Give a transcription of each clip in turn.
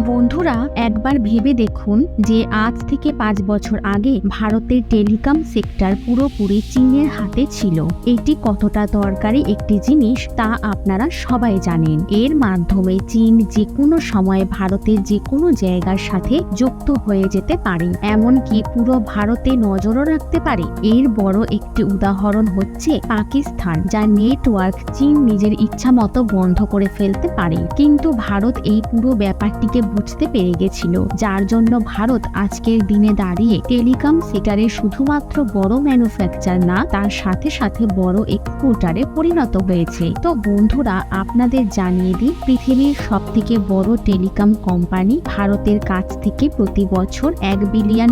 বন্ধুরা, একবার ভেবে দেখুন যে আজ থেকে ৫ বছর আগে ভারতের টেলিকম সেক্টর পুরোপুরি চীনের হাতে ছিল। এটি কতটা দরকারি একটি জিনিস তা আপনারা সবাই জানেন। এর মাধ্যমে চীন যে কোনো সময় ভারতের যে কোনো জায়গার সাথে যুক্ত হয়ে যেতে পারে, এমনকি পুরো ভারতে নজরও রাখতে পারে। এর বড় একটি উদাহরণ হচ্ছে পাকিস্তান, যার নেটওয়ার্ক চীন নিজের ইচ্ছা মতো বন্ধ করে ফেলতে পারে। কিন্তু ভারত এই পুরো ব্যাপারটিকে বুঝতে পেরে গেছিল, যার জন্য ভারত আজকের দিনে দাঁড়িয়ে টেলিকম সেক্টরে শুধুমাত্র বড় ম্যানুফ্যাকচার না, তার সাথে সাথে বড় এক্সপোর্টারে পরিণত হয়েছে। তো বন্ধুরা, আপনাদের জানিয়ে দিই, পৃথিবীর সবথেকে বড় টেলিকম কোম্পানি ভারতের কাছ থেকে প্রতি বছর $1 বিলিয়ন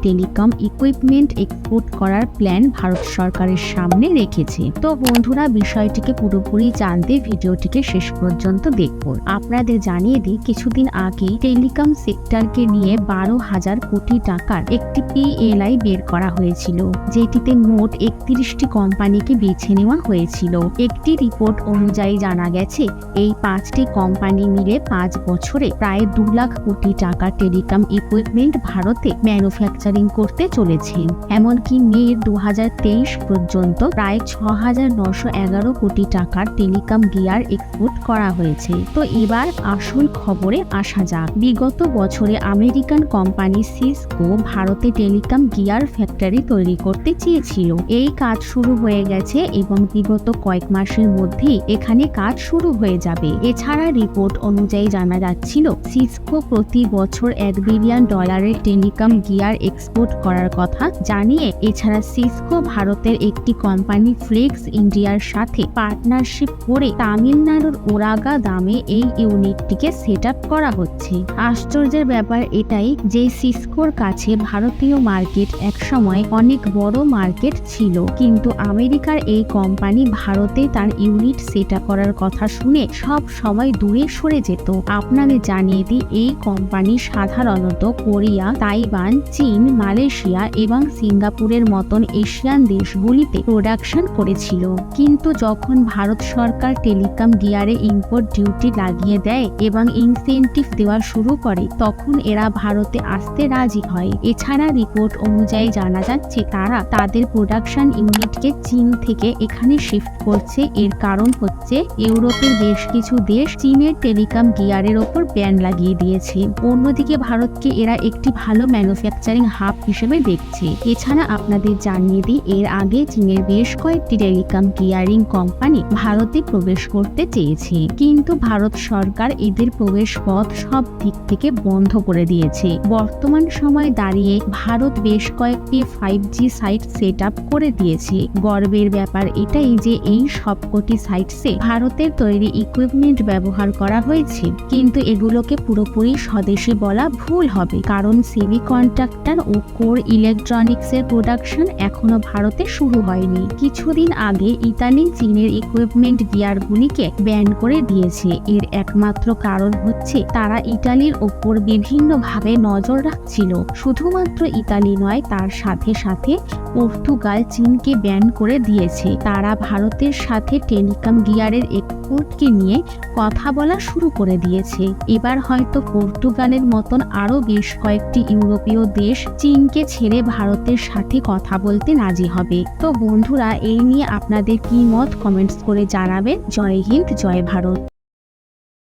টেলিকম ইকুইপমেন্ট এক্সপোর্ট করার প্ল্যান ভারত সরকারের সামনে রেখেছে। তো বন্ধুরা, বিষয়টিকে পুরোপুরি জানতে ভিডিওটিকে শেষ পর্যন্ত দেখুন। আপনাদের জানিয়ে দিই, কিছুদিন আগে টেলিকম সেক্টরকে নিয়ে 12,000 কোটি টাকার একটি PLI বের করা হয়েছিল, যেটিতে মোট 31টি কোম্পানিকে বেছে নেওয়া হয়েছিল। একটি রিপোর্ট অনুযায়ী জানা গেছে, এই 5টি কোম্পানি মিলে 5 বছরে প্রায় 2 লাখ কোটি টাকা টেলিকম ইকুইপমেন্ট ভারতে ম্যানুফ্যাকচারিং করতে চলেছে। এমনকি মে 2023 পর্যন্ত প্রায় 6,911 কোটি টাকার টেলিকম গিয়ার এক্সপোর্ট করা হয়েছে। তো এবার আসল খবরে আসা যাক। বিগত বছরে আমেরিকান কোম্পানি সিসকো ভারতে টেলিকম গিয়ার ফ্যাক্টরি তৈরি করতে চেয়েছিল। এই কাজ শুরু হয়ে গেছে এবং বিগত কয়েক মাসের মধ্যেই এখানে কাজ শুরু হয়ে যাবে। এছাড়া রিপোর্ট অনুযায়ী জানা যাচ্ছিল, সিসকো প্রতি বছর $1 বিলিয়ন টেলিকম গিয়ার এক্সপোর্ট করার কথা জানিয়ে, এছাড়া সিসকো ভারতের একটি কোম্পানি ফ্লেক্স ইন্ডিয়ার সাথে পার্টনারশিপ করে তামিলনাড়ুর ওরাগা দামে এই ইউনিটটিকে সেট আপ করা হচ্ছে। আশ্চর্যের ব্যাপার এটাই যে সিসকোর কাছে ভারতীয় মার্কেট একসময় অনেক বড় মার্কেট ছিল, কিন্তু আমেরিকার এই কোম্পানি ভারতে তার ইউনিট সেট আপ করার কথা শুনে সব সময় দূরে সরে যেত। আপনাদের জানিয়ে দিই, এই কোম্পানি সাধারণত কোরিয়া, তাইওয়ান, চীন, মালয়েশিয়া এবং সিঙ্গাপুরের মতন এশিয়ান দেশগুলিতে প্রোডাকশন করেছিল। কিন্তু যখন ভারত সরকার টেলিকম গিয়ারে ইম্পোর্ট ডিউটি লাগিয়ে দেয় এবং ইনসেন্টিভ দেওয়া শুরু করে, তখন এরা ভারতে আসতে রাজি হয়। এছাড়া রিপোর্ট অনুযায়ী জানা যাচ্ছে, তারা তাদের প্রোডাকশন ইউনিটকে চীন থেকে এখানে শিফট করছে। এর কারণ হচ্ছে, ইউরোপের বেশ কিছু দেশ চীনের টেলিকম গিয়ারের ওপর ব্যান লাগিয়ে দিয়েছে। অন্যদিকে ভারতকে এরা একটি ভালো ম্যানুফ্যাকচারিং হাব হিসেবে দেখছে। এছাড়া আপনাদের জানিয়ে দিই, এর আগে চীনের বেশ কয়েকটি টেলিকম গিয়ারিং কোম্পানি ভারতে প্রবেশ করতে চেয়েছে, কিন্তু ভারত সরকার এদের প্রবেশ পথ সব দিক থেকে বন্ধ করে দিয়েছে। বর্তমান সময় দাঁড়িয়ে ভারত বেশ কয়েকটি 5G সাইট সেট আপ করে দিয়েছে। গর্বের ব্যাপার এটাই যে এই সবকটি সাইটসে ভারতের তৈরি ইকুইপমেন্ট ব্যবহার করা হয়েছে, কিন্তু এগুলোকে পুরোপুরি স্বদেশী বলা ভুল হবে, কারণ সেমিকন্ডাক্টর ও কোর ইলেকট্রনিক্সের প্রোডাকশন এখনো ভারতে শুরু হয়নি। কিছুদিন আগে ইতালি চীনের ইকুইপমেন্ট গিয়ারগুলিকে ব্যান করে দিয়েছে। এর একমাত্র কারণ হচ্ছে, তারা ইতালির ওপর বিভিন্নভাবে নজর রাখছিল। শুধুমাত্র ইতালি নয়, তার সাথে সাথে পর্তুগাল চীনকে ব্যান করে দিয়েছে। তারা ভারতের সাথে টেলিকম গিয়ারের এক্সপোর্টকে নিয়ে কথা বলা শুরু করে দিয়েছে। এবার হয়তো পর্তুগালের মতন আরো বেশ কয়েকটি ইউরোপীয় দেশ চীনকে ছেড়ে ভারতের সাথে কথা বলতে রাজি হবে। তো বন্ধুরা, এই নিয়ে আপনাদের কি মত কমেন্টস করে জানাবেন। জয় হিন্দ, জয় ভারত।